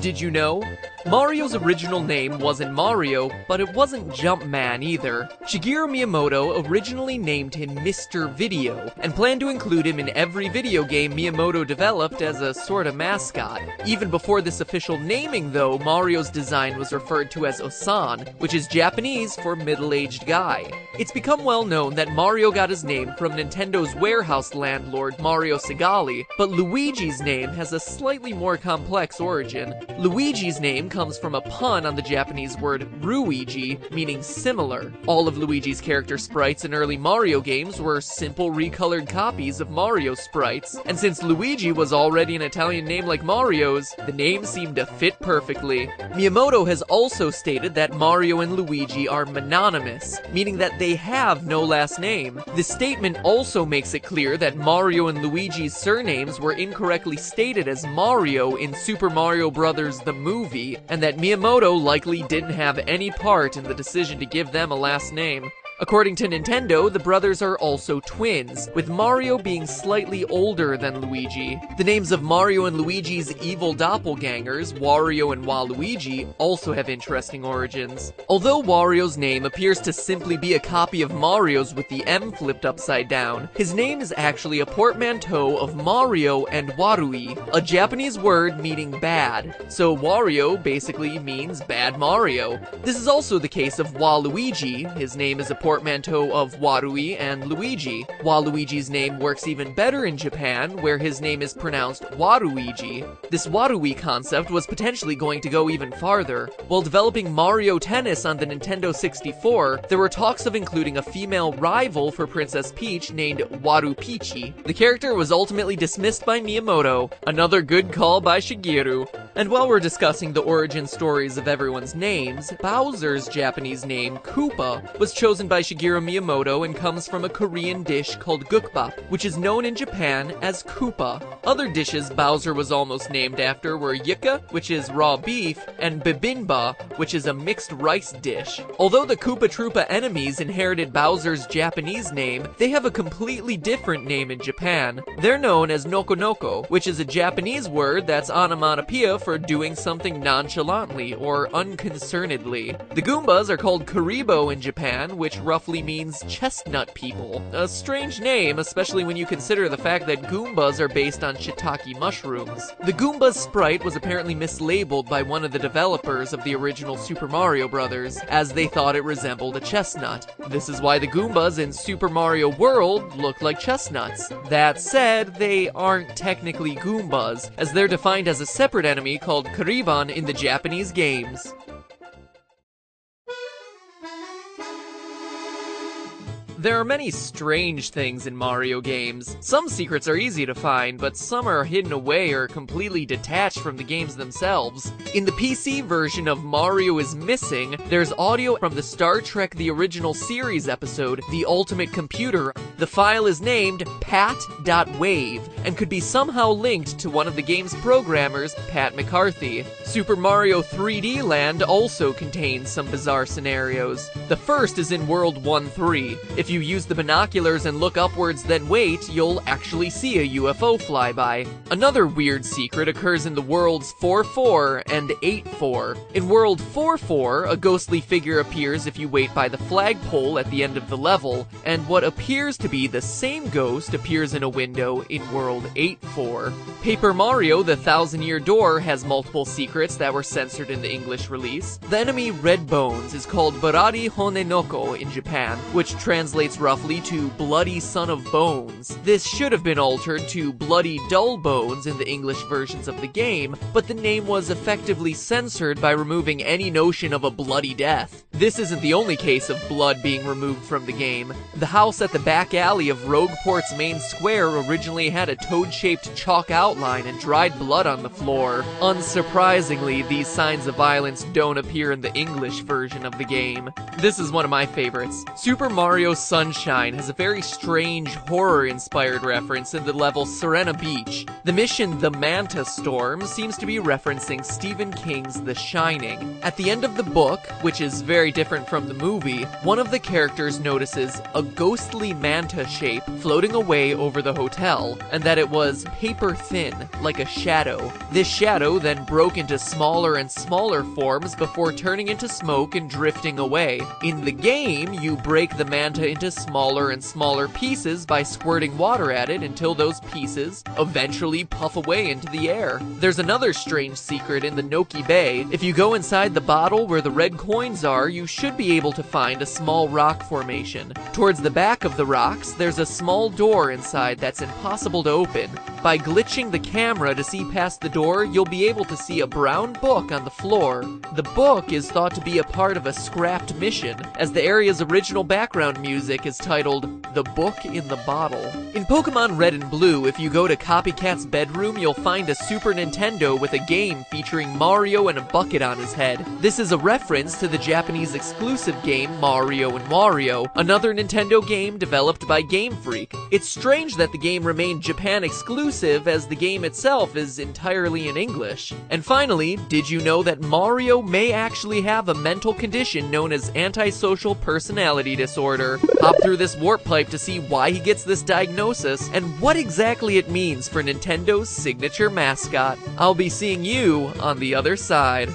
Did you know? Mario's original name wasn't Mario, but it wasn't Jumpman either. Shigeru Miyamoto originally named him Mr. Video, and planned to include him in every video game Miyamoto developed as a sort of mascot. Even before this official naming though, Mario's design was referred to as Osan, which is Japanese for middle-aged guy. It's become well known that Mario got his name from Nintendo's warehouse landlord Mario Segali, but Luigi's name has a slightly more complex origin. Luigi's name comes from a pun on the Japanese word Ruigi, meaning similar. All of Luigi's character sprites in early Mario games were simple recolored copies of Mario sprites, and since Luigi was already an Italian name like Mario's, the name seemed to fit perfectly. Miyamoto has also stated that Mario and Luigi are mononymous, meaning that they have no last name. This statement also makes it clear that Mario and Luigi's surnames were incorrectly stated as Mario in Super Mario Bros. The movie, and that Miyamoto likely didn't have any part in the decision to give them a last name. According to Nintendo, the brothers are also twins, with Mario being slightly older than Luigi. The names of Mario and Luigi's evil doppelgangers, Wario and Waluigi, also have interesting origins. Although Wario's name appears to simply be a copy of Mario's with the M flipped upside down, his name is actually a portmanteau of Mario and Warui, a Japanese word meaning bad. So Wario basically means bad Mario. This is also the case of Waluigi. His name is a portmanteau of Warui and Luigi. Waluigi's name works even better in Japan, where his name is pronounced Waruigi. This Warui concept was potentially going to go even farther. While developing Mario Tennis on the Nintendo 64, there were talks of including a female rival for Princess Peach named Warupichi. The character was ultimately dismissed by Miyamoto. Another good call by Shigeru. And while we're discussing the origin stories of everyone's names, Bowser's Japanese name, Koopa, was chosen by Shigeru Miyamoto and comes from a Korean dish called gukbap, which is known in Japan as Koopa. Other dishes Bowser was almost named after were yuca, which is raw beef, and bibimba, which is a mixed rice dish. Although the Koopa Troopa enemies inherited Bowser's Japanese name, they have a completely different name in Japan. They're known as Noko Noko, which is a Japanese word that's onomatopoeia for doing something nonchalantly or unconcernedly. The Goombas are called Karibo in Japan, which roughly means chestnut people. A strange name, especially when you consider the fact that Goombas are based on shiitake mushrooms. The Goomba's sprite was apparently mislabeled by one of the developers of the original Super Mario Bros., as they thought it resembled a chestnut. This is why the Goombas in Super Mario World look like chestnuts. That said, they aren't technically Goombas, as they're defined as a separate enemy called Kariban in the Japanese games. There are many strange things in Mario games. Some secrets are easy to find, but some are hidden away or completely detached from the games themselves. In the PC version of Mario is Missing, there's audio from the Star Trek The Original Series episode, The Ultimate Computer. The file is named pat.wave, and could be somehow linked to one of the game's programmers, Pat McCarthy. Super Mario 3D Land also contains some bizarre scenarios. The first is in World 1-3. If you use the binoculars and look upwards then wait, you'll actually see a UFO flyby. Another weird secret occurs in the worlds 4-4 and 8-4. In World 4-4, a ghostly figure appears if you wait by the flagpole at the end of the level, and what appears to be the same ghost appears in a window in World 8-4. Paper Mario: The Thousand-Year Door has multiple secrets that were censored in the English release. The enemy Red Bones is called Barari Honenoko in Japan, which translates roughly to Bloody Son of Bones. This should have been altered to Bloody Dull Bones in the English versions of the game, but the name was effectively censored by removing any notion of a bloody death. This isn't the only case of blood being removed from the game. The house at the back alley of Rogueport's main square originally had a toad-shaped chalk outline and dried blood on the floor. Unsurprisingly, these signs of violence don't appear in the English version of the game. This is one of my favorites. Super Mario Sunshine has a very strange horror-inspired reference in the level Serena Beach. The mission The Manta Storm seems to be referencing Stephen King's The Shining. At the end of the book, which is very different from the movie, one of the characters notices a ghostly manta shape floating away over the hotel, and that it was paper thin, like a shadow. This shadow then broke into smaller and smaller forms before turning into smoke and drifting away. In the game, you break the manta into smaller and smaller pieces by squirting water at it until those pieces eventually puff away into the air. There's another strange secret in the Noki Bay. If you go inside the bottle where the red coins are, you should be able to find a small rock formation. Towards the back of the rocks, there's a small door inside that's impossible to open. By glitching the camera to see past the door, you'll be able to see a brown book on the floor. The book is thought to be a part of a scrapped mission, as the area's original background music is titled The Book in the Bottle. In Pokemon Red and Blue, if you go to Copycat's bedroom, you'll find a Super Nintendo with a game featuring Mario and a bucket on his head. This is a reference to the Japanese exclusive game Mario and Wario, another Nintendo game developed by Game Freak. It's strange that the game remained Japan exclusive, as the game itself is entirely in English. And finally, did you know that Mario may actually have a mental condition known as antisocial personality disorder? Hop through this warp pipe to see why he gets this diagnosis and what exactly it means for Nintendo's signature mascot. I'll be seeing you on the other side.